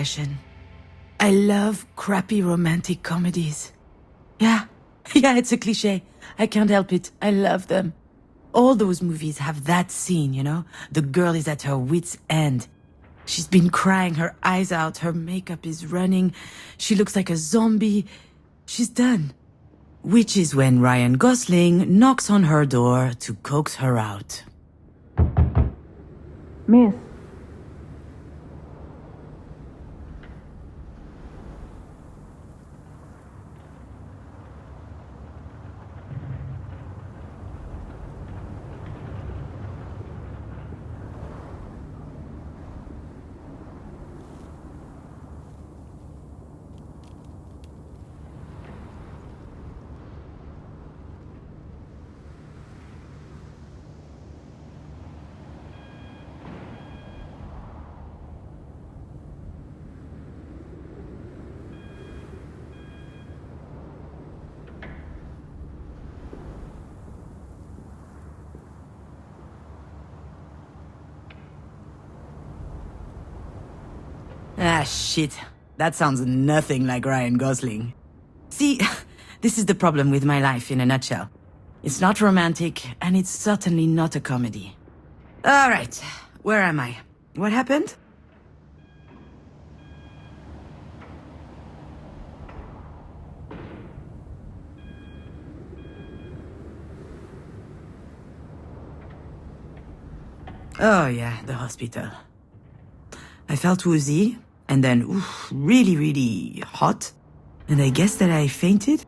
confession. I love crappy romantic comedies. Yeah, it's a cliché. I can't help it. I love them. All those movies have that scene, you know? The girl is at her wit's end. She's been crying her eyes out, her makeup is running, she looks like a zombie. She's done. Which is when Ryan Gosling knocks on her door to coax her out. Miss. Ah, shit. That sounds nothing like Ryan Gosling. See, this is the problem with my life in a nutshell. It's not romantic, and it's certainly not a comedy. Alright, where am I? What happened? Oh yeah, the hospital. I felt woozy, and then really, really hot, and I guess that I fainted?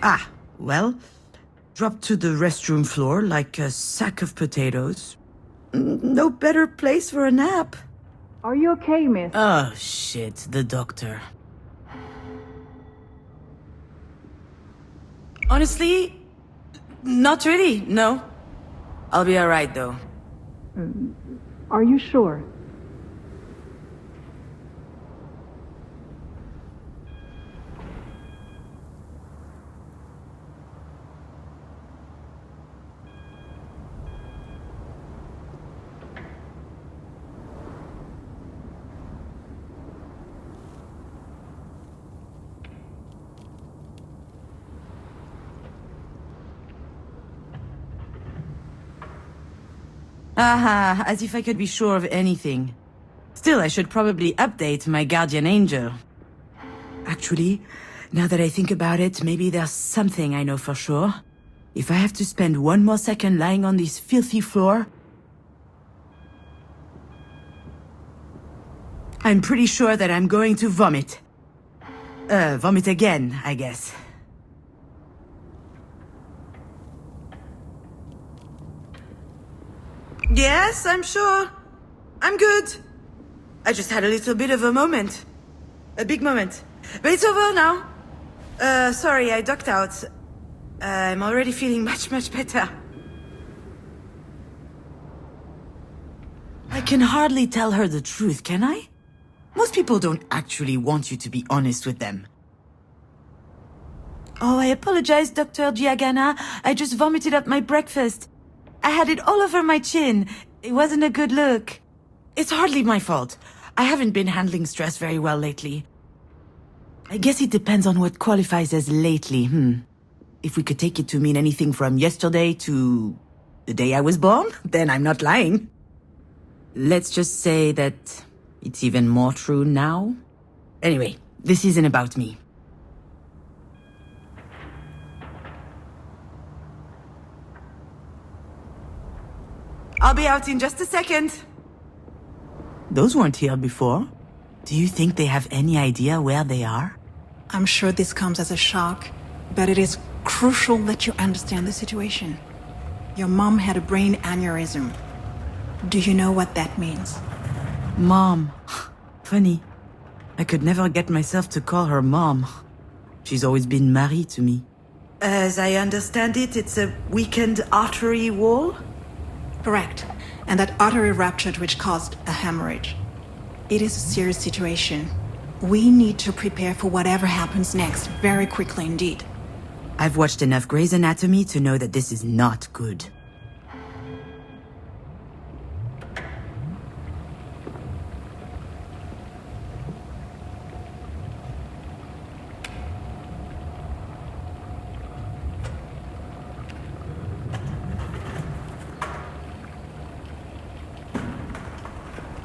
Ah, well, dropped to the restroom floor like a sack of potatoes. No better place for a nap. Are you okay, miss? Oh, shit, the doctor. Honestly, not really, no. I'll be alright, though. Are you sure? Aha, as if I could be sure of anything. Still, I should probably update my guardian angel. Actually, now that I think about it, maybe there's something I know for sure. If I have to spend one more second lying on this filthy floor, I'm pretty sure that I'm going to vomit. Vomit again, I guess. Yes, I'm sure. I'm good. I just had a little bit of a moment. A big moment. But it's over now. Sorry, I ducked out. I'm already feeling much, much better. I can hardly tell her the truth, can I? Most people don't actually want you to be honest with them. Oh, I apologize, Dr. Giagana. I just vomited up my breakfast. I had it all over my chin. It wasn't a good look. It's hardly my fault. I haven't been handling stress very well lately. I guess it depends on what qualifies as lately, If we could take it to mean anything from yesterday to the day I was born, then I'm not lying. Let's just say that it's even more true now. Anyway, this isn't about me. I'll be out in just a second. Those weren't here before. Do you think they have any idea where they are? I'm sure this comes as a shock, but it is crucial that you understand the situation. Your mom had a brain aneurysm. Do you know what that means? Mom. Funny. I could never get myself to call her mom. She's always been Marie to me. As I understand it, it's a weakened artery wall? Correct. And that artery ruptured, which caused a hemorrhage. It is a serious situation. We need to prepare for whatever happens next, very quickly indeed. I've watched enough Grey's Anatomy to know that this is not good.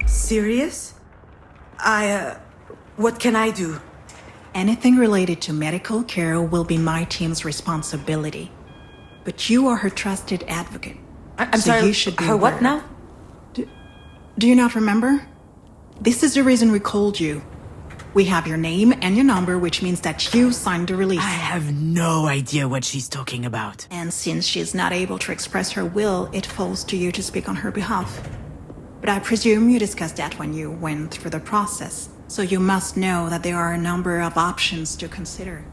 Serious? What can I do? Anything related to medical care will be my team's responsibility. But you are her trusted advocate. I'm so sorry, you should be her aware. what now? Do you not remember? This is the reason we called you. We have your name and your number, which means that you signed the release. I have no idea what she's talking about. And since she's not able to express her will, it falls to you to speak on her behalf. But I presume you discussed that when you went through the process. So you must know that there are a number of options to consider.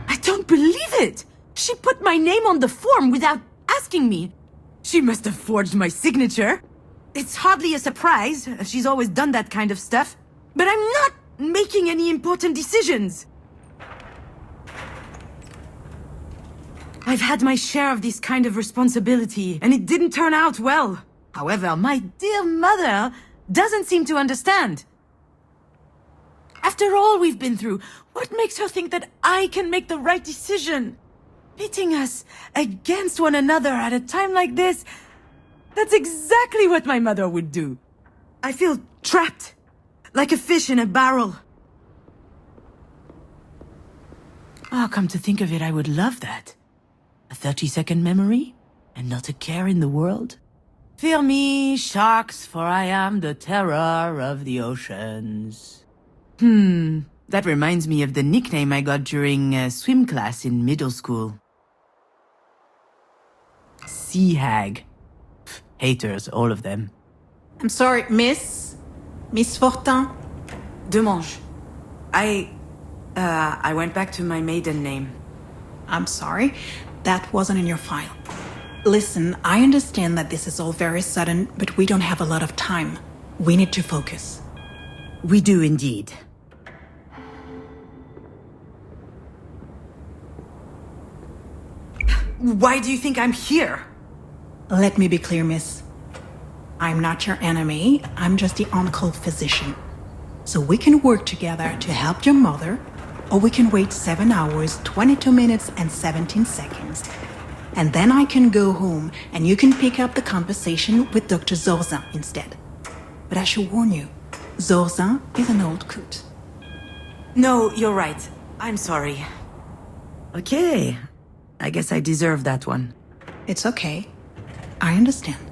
I don't believe it! She put my name on the form without asking me. She must have forged my signature. It's hardly a surprise. She's always done that kind of stuff. But I'm not making any important decisions. I've had my share of this kind of responsibility, and it didn't turn out well. However, my dear mother doesn't seem to understand. After all we've been through, what makes her think that I can make the right decision? Pitting us against one another at a time like this, that's exactly what my mother would do. I feel trapped, like a fish in a barrel. Oh, come to think of it, I would love that. A 30-second memory, and not a care in the world? Fear me, sharks, for I am the terror of the oceans. That reminds me of the nickname I got during swim class in middle school. Sea hag. Haters, all of them. I'm sorry, Miss Fortin? Demange. I went back to my maiden name. I'm sorry, that wasn't in your file. Listen, I understand that this is all very sudden, but we don't have a lot of time. We need to focus. We do indeed. Why do you think I'm here? Let me be clear, miss. I'm not your enemy, I'm just the on-call physician. So we can work together to help your mother, or we can wait 7 hours, 22 minutes, and 17 seconds. And then I can go home, and you can pick up the conversation with Dr. Zorzin instead. But I should warn you, Zorzin is an old coot. No, you're right. I'm sorry. Okay. I guess I deserve that one. It's okay. I understand.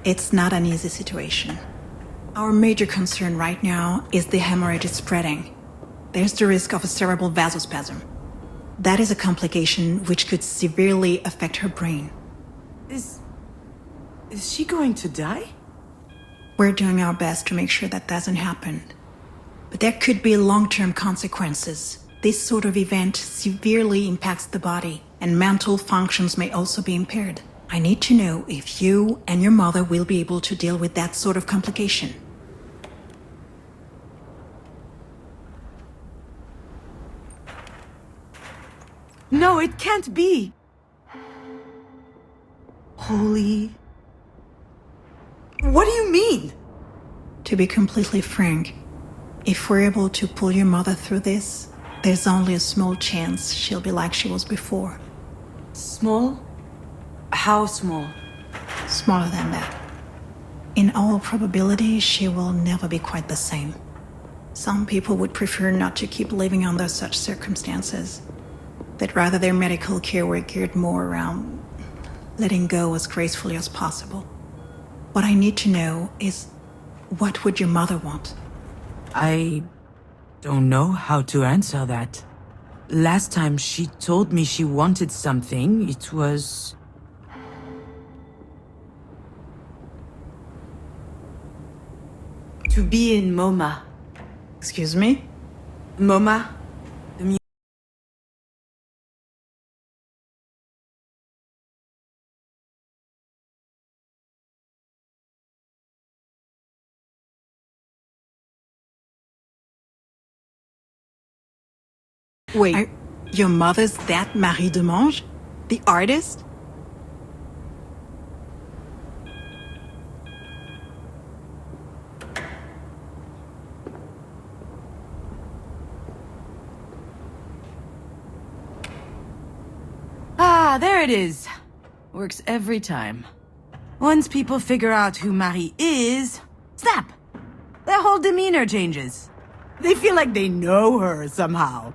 It's not an easy situation. Our major concern right now is the hemorrhage is spreading. There's the risk of a cerebral vasospasm. That is a complication which could severely affect her brain. Is she going to die? We're doing our best to make sure that doesn't happen. But there could be long-term consequences. This sort of event severely impacts the body, and mental functions may also be impaired. I need to know if you and your mother will be able to deal with that sort of complication. No, it can't be. Holy What do you mean? To be completely frank, if we're able to pull your mother through this, there's only a small chance she'll be like she was before. Small? How small? Smaller than that. In all probability, she will never be quite the same. Some people would prefer not to keep living under such circumstances. They'd rather their medical care were geared more around letting go as gracefully as possible. What I need to know is, what would your mother want? I don't know how to answer that. Last time she told me she wanted something, it was... to be in MoMA. Excuse me? MoMA? Wait, your mother's that Marie Demange? The artist? Ah, there it is. Works every time. Once people figure out who Marie is, snap! Their whole demeanor changes. They feel like they know her somehow.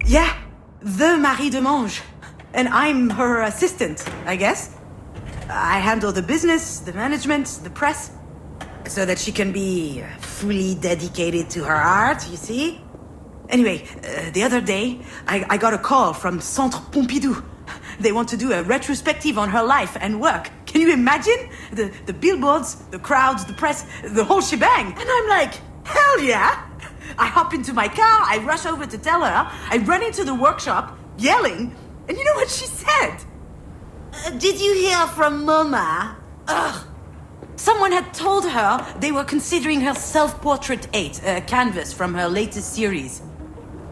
Yeah, the Marie Demange. And I'm her assistant, I guess. I handle the business, the management, the press, so that she can be fully dedicated to her art, you see? Anyway, the other day, I got a call from Centre Pompidou. They want to do a retrospective on her life and work. Can you imagine? The billboards, the crowds, the press, the whole shebang. And I'm like, hell yeah! I hop into my car, I rush over to tell her, I run into the workshop, yelling, and you know what she said? Did you hear from Mama? Ugh. Someone had told her they were considering her self-portrait 8, a canvas from her latest series.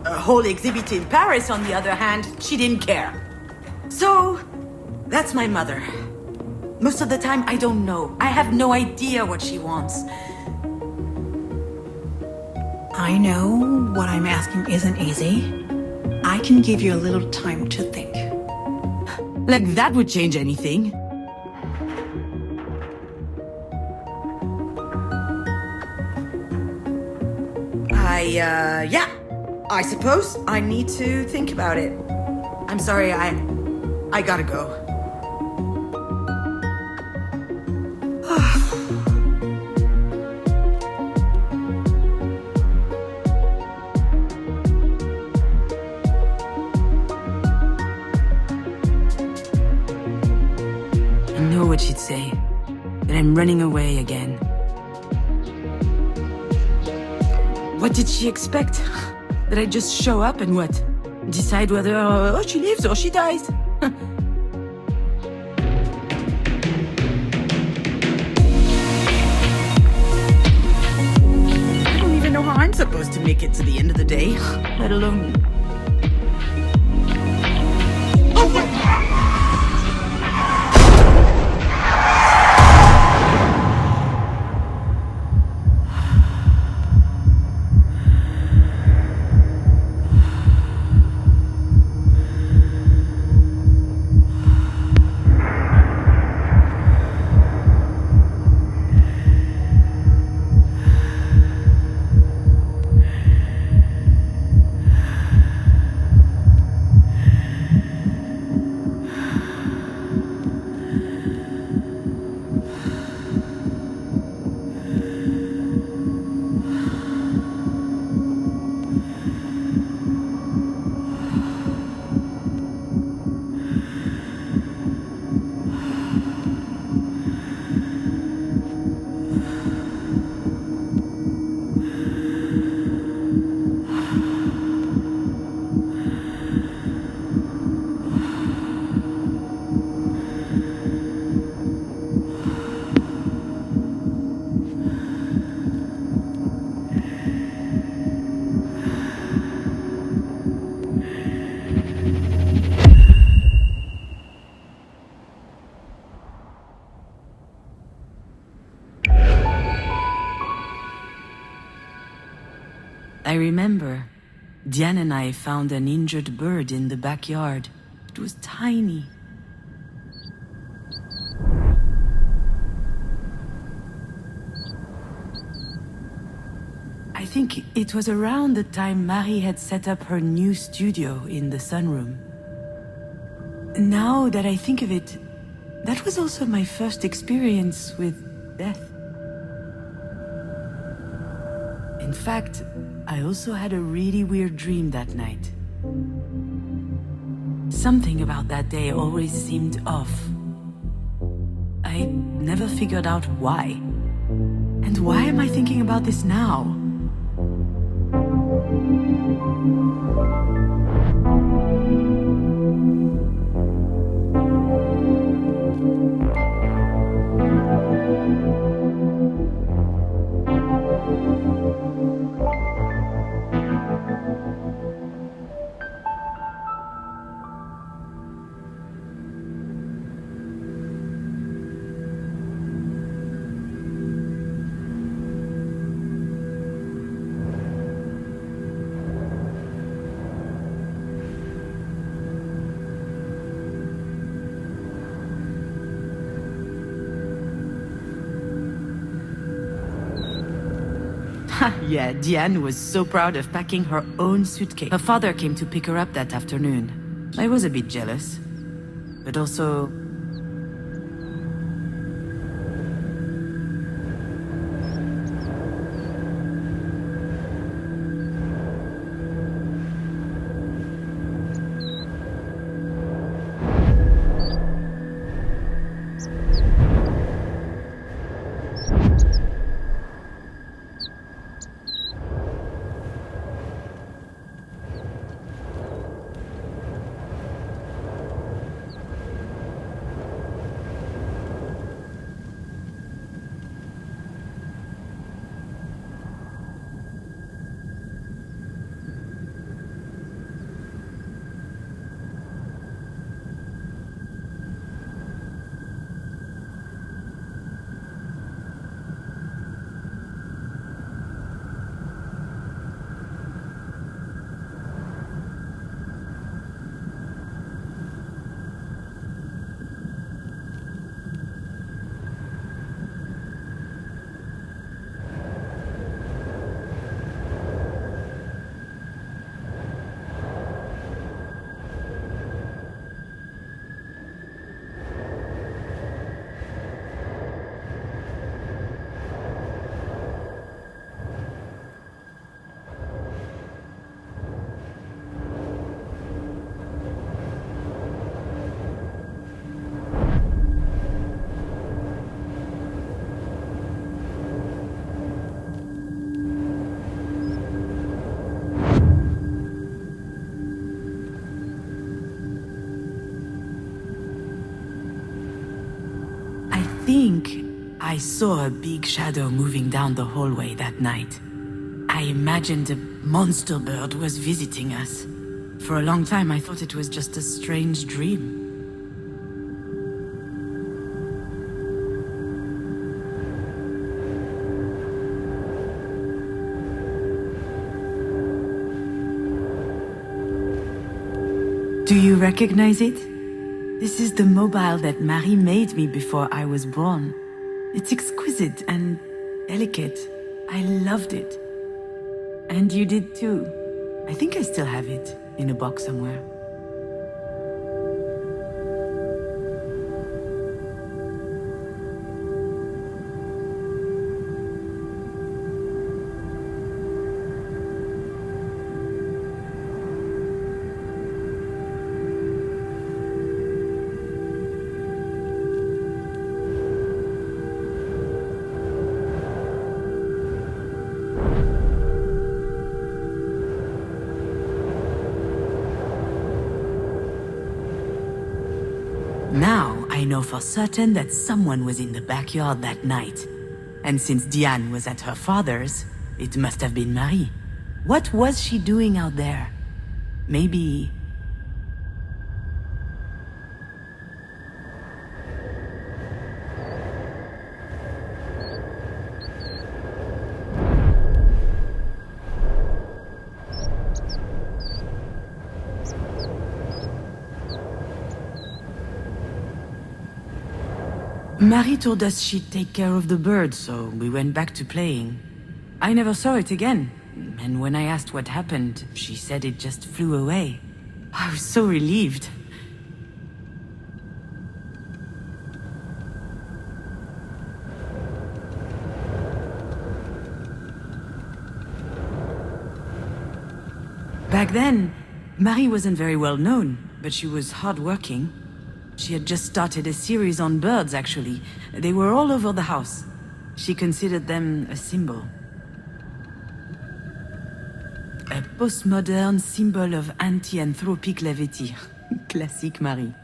A whole exhibit in Paris, on the other hand, she didn't care. So, that's my mother. Most of the time, I don't know. I have no idea what she wants. I know what I'm asking isn't easy. I can give you a little time to think. Like that would change anything. Yeah. I suppose I need to think about it. I'm sorry, I gotta go. I know what she'd say. That I'm running away again. What did she expect? That I just show up and what? Decide whether she lives or she dies? I don't even know how I'm supposed to make it to the end of the day, let alone... I remember Diane and I found an injured bird in the backyard. It was tiny. I think it was around the time Marie had set up her new studio in the sunroom. Now that I think of it, that was also my first experience with death. In fact, I also had a really weird dream that night. Something about that day always seemed off. I never figured out why. And why am I thinking about this now? Yeah, Diane was so proud of packing her own suitcase. Her father came to pick her up that afternoon. I was a bit jealous, but also... I saw a big shadow moving down the hallway that night. I imagined a monster bird was visiting us. For a long time I thought it was just a strange dream. Do you recognize it? This is the mobile that Marie made me before I was born. It's exquisite and delicate. I loved it. And you did too. I think I still have it in a box somewhere. Now I know for certain that someone was in the backyard that night. And since Diane was at her father's, it must have been Marie. What was she doing out there? Maybe... Marie told us she'd take care of the bird, so we went back to playing. I never saw it again, and when I asked what happened, she said it just flew away. I was so relieved. Back then, Marie wasn't very well known, but she was hardworking. She had just started a series on birds, actually. They were all over the house. She considered them a symbol. A postmodern symbol of anti-anthropic levity. Classique Marie.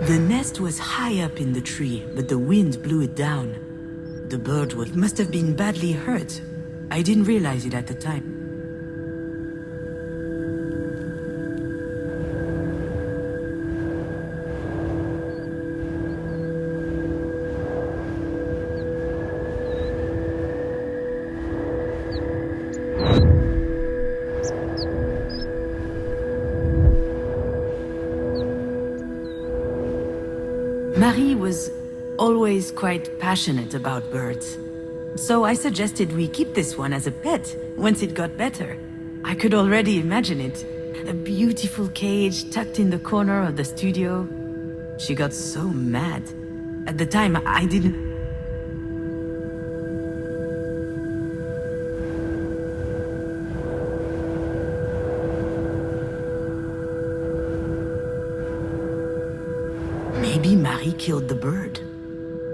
The nest was high up in the tree, but the wind blew it down. The bird must have been badly hurt. I didn't realize it at the time. Marie was always quite passionate about birds. So I suggested we keep this one as a pet once it got better. I could already imagine it. A beautiful cage tucked in the corner of the studio. She got so mad. At the time, I didn't... Maybe Marie killed the bird.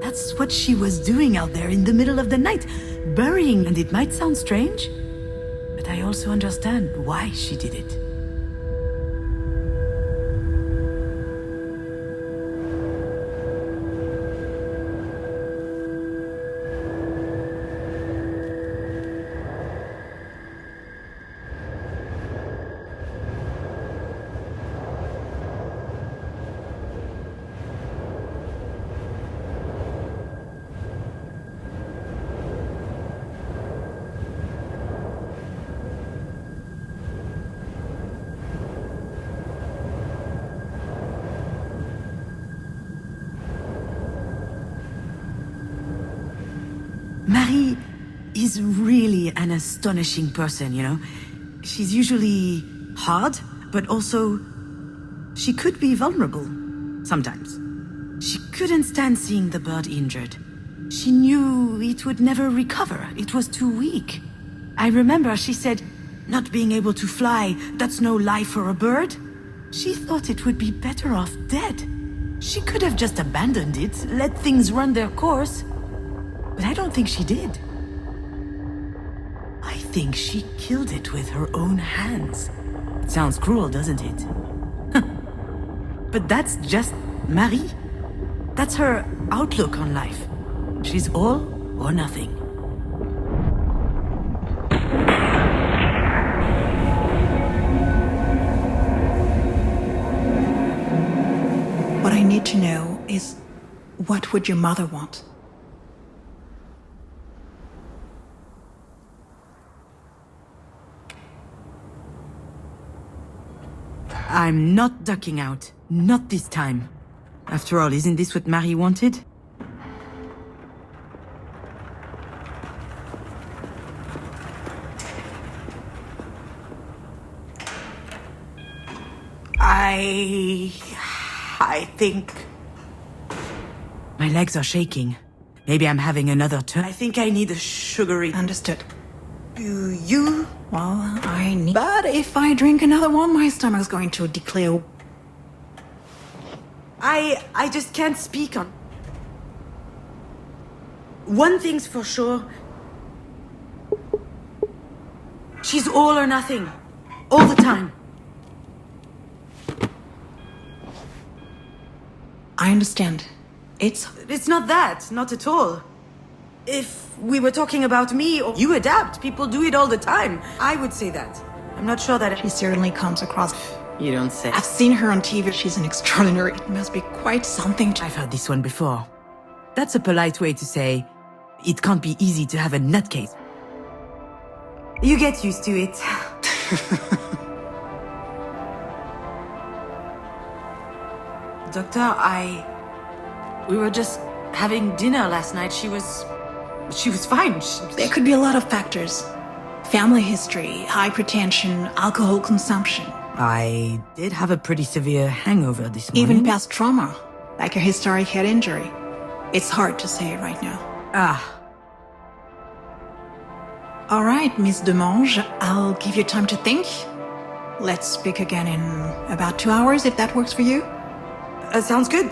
That's what she was doing out there in the middle of the night, burying, and it might sound strange, but I also understand why she did it. Marie is really an astonishing person, you know? She's usually hard, but also she could be vulnerable, sometimes. She couldn't stand seeing the bird injured. She knew it would never recover. It was too weak. I remember she said, not being able to fly, that's no life for a bird. She thought it would be better off dead. She could have just abandoned it, let things run their course. But I don't think she did. I think she killed it with her own hands. It sounds cruel, doesn't it? But that's just Marie. That's her outlook on life. She's all or nothing. What I need to know is, what would your mother want? I'm not ducking out. Not this time. After all, isn't this what Marie wanted? I think... My legs are shaking. Maybe I'm having another turn. I think I need a sugary... Understood. Do you? Well, I need... But if I drink another one, my stomach's going to declare... I just can't speak on... One thing's for sure. She's all or nothing. All the time. I understand. It's not that, not at all. If we were talking about me or you adapt, people do it all the time. I would say that. I'm not sure that She certainly comes across... You don't say. I've seen her on TV. She's an extraordinary... It must be quite something to... I've heard this one before. That's a polite way to say it can't be easy to have a nutcase. You get used to it. Doctor, we were just having dinner last night. She was fine. There could be a lot of factors. Family history, hypertension, alcohol consumption. I did have a pretty severe hangover this morning. Even past trauma, like a historic head injury. It's hard to say it right now. All right, Miss Demange, I'll give you time to think. Let's speak again in about 2 hours, if that works for you. Sounds good.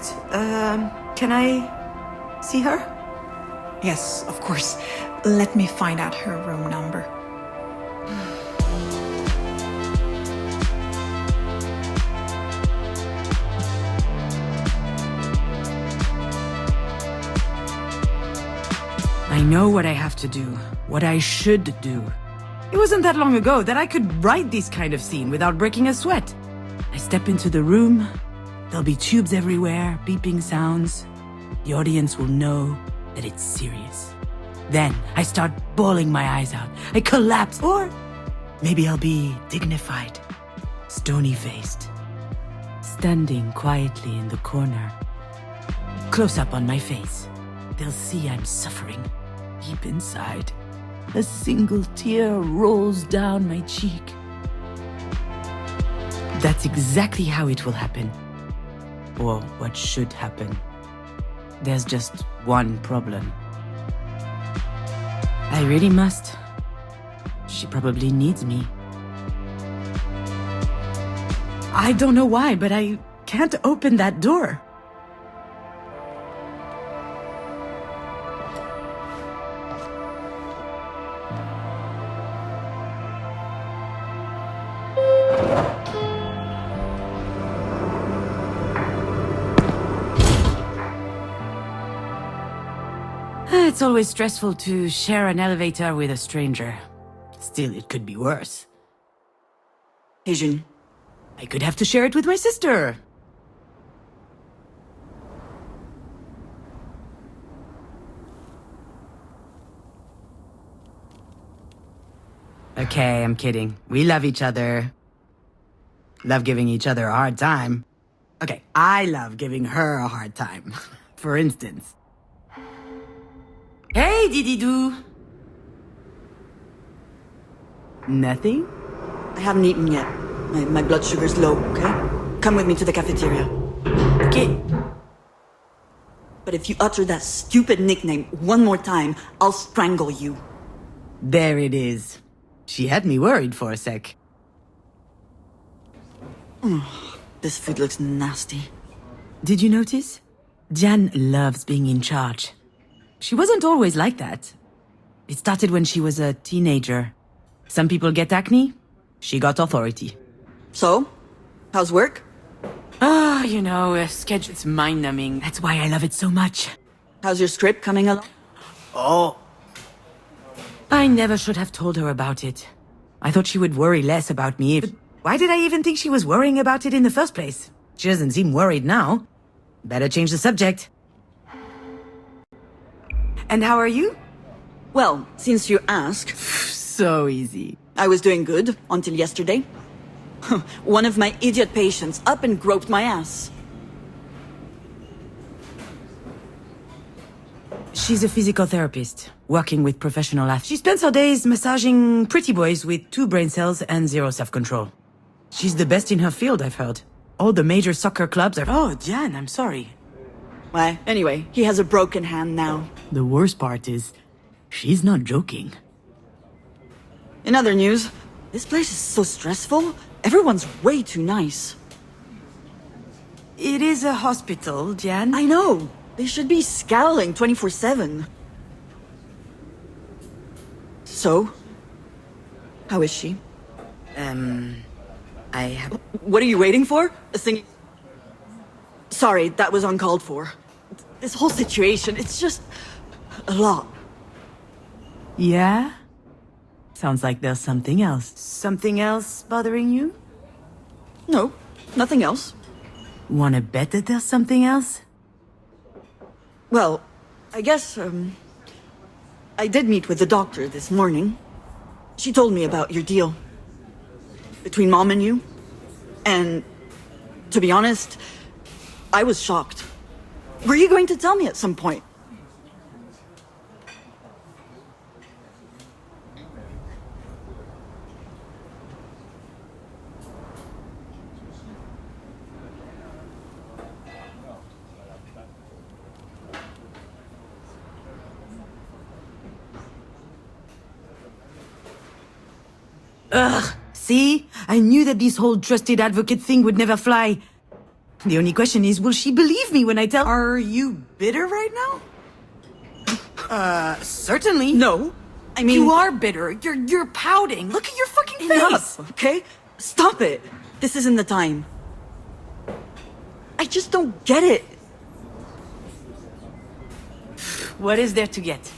Can I see her? Yes, of course. Let me find out her room number. I know what I have to do, what I should do. It wasn't that long ago that I could write this kind of scene without breaking a sweat. I step into the room, there'll be tubes everywhere, beeping sounds. The audience will know that it's serious. Then I start bawling my eyes out. I collapse, or maybe I'll be dignified, stony-faced, standing quietly in the corner. Close up on my face. They'll see I'm suffering. Deep inside, a single tear rolls down my cheek. That's exactly how it will happen. Or what should happen. There's just one problem. I really must. She probably needs me. I don't know why, but I can't open that door. It's always stressful to share an elevator with a stranger. Still, it could be worse. Hey, June. I could have to share it with my sister. Okay, I'm kidding. We love each other. Love giving each other a hard time. Okay, I love giving her a hard time. For instance. Hey, Didi-doo! Nothing? I haven't eaten yet. My blood sugar's low, okay? Come with me to the cafeteria. Okay. But if you utter that stupid nickname one more time, I'll strangle you. There it is. She had me worried for a sec. This food looks nasty. Did you notice? Jan loves being in charge. She wasn't always like that. It started when she was a teenager. Some people get acne. She got authority. So? How's work? You know, a schedule. It's mind-numbing. That's why I love it so much. How's your script coming along? Oh. I never should have told her about it. I thought she would worry less about me. But why did I even think she was worrying about it in the first place? She doesn't seem worried now. Better change the subject. And how are you? Well, since you ask, So easy. I was doing good until yesterday. One of my idiot patients up and groped my ass. She's a physical therapist, working with professional athletes. She spends her days massaging pretty boys with 2 brain cells and 0 self-control. She's the best in her field, I've heard. All the major soccer clubs are... Oh, Jan, I'm sorry. Why, anyway, he has a broken hand now. The worst part is, she's not joking. In other news, this place is so stressful. Everyone's way too nice. It is a hospital, Jan. I know. They should be scowling 24/7. So, How is she? I have... What are you waiting for? A thing... Sorry, that was uncalled for. This whole situation, it's just... a lot. Yeah? Sounds like there's something else. Something else bothering you? No, nothing else. Wanna bet that there's something else? Well, I guess, I did meet with the doctor this morning. She told me about your deal. Between Mom and you. And, to be honest, I was shocked. Were you going to tell me at some point? Ugh, see? I knew that this whole trusted advocate thing would never fly. The only question is, will she believe me when I tell... Are you bitter right now? Certainly. No. I mean... You are bitter. You're pouting. Look at your fucking face. Enough, okay? Stop it. This isn't the time. I just don't get it. What is there to get?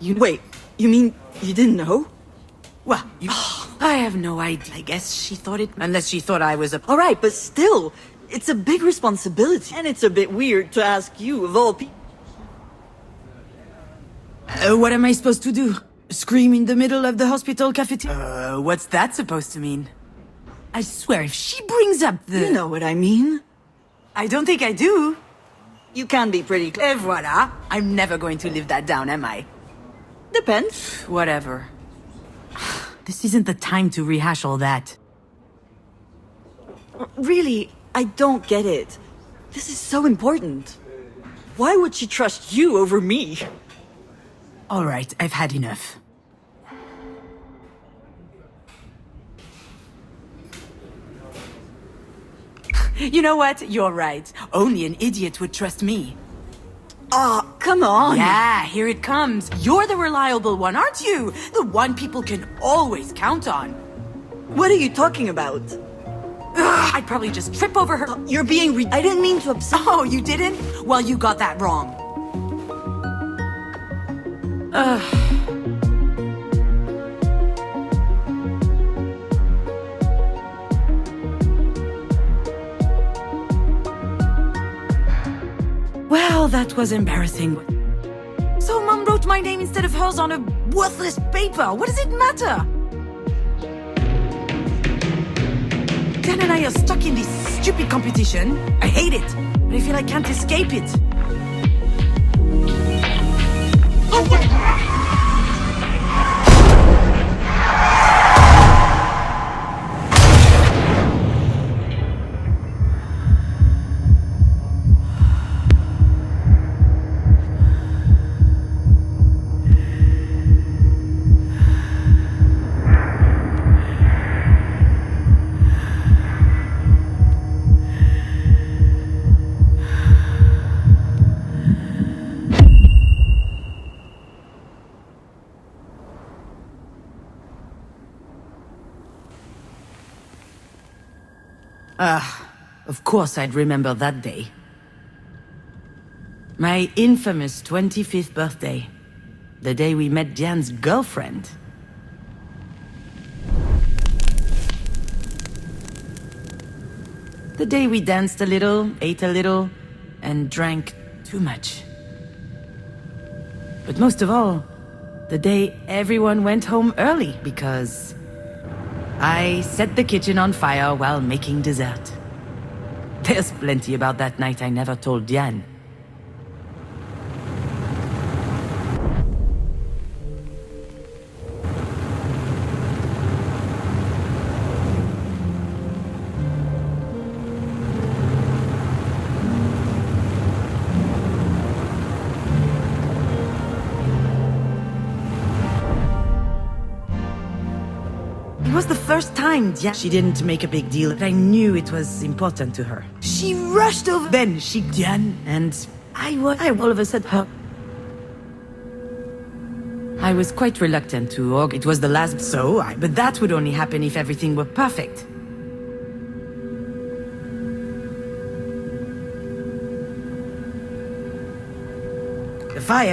Wait, you mean you didn't know? Well, I have no idea. I guess she thought it... Unless she thought I was a... All right, but still, it's a big responsibility. And it's a bit weird to ask you, of all people. What am I supposed to do? Scream in the middle of the hospital cafeteria? What's that supposed to mean? I swear, if she brings up the... You know what I mean. I don't think I do. You can be pretty Et voilà. I'm never going to live that down, am I? Depends. Whatever. This isn't the time to rehash all that. Really, I don't get it. This is so important. Why would she trust you over me? All right, I've had enough. You know what? You're right. Only an idiot would trust me. Ah, come on. Yeah, here it comes. You're the reliable one, aren't you? The one people can always count on. What are you talking about? Ugh, I'd probably just trip over her. You're being I didn't mean to upset. Oh, you didn't? Well, you got that wrong. Well, that was embarrassing. So Mom wrote my name instead of hers on a worthless paper. What does it matter? Dan and I are stuck in this stupid competition. I hate it, but I feel I can't escape it. Oh, what? Of course I'd remember that day. My infamous 25th birthday. The day we met Diane's girlfriend. The day we danced a little, ate a little, and drank too much. But most of all, the day everyone went home early because I set the kitchen on fire while making dessert. There's plenty about that night I never told Diane. It was the first time she didn't make a big deal, but I knew it was important to her. She rushed over. Then Diane, and I all of a sudden her. I was quite reluctant to it was the last but that would only happen if everything were perfect. The fire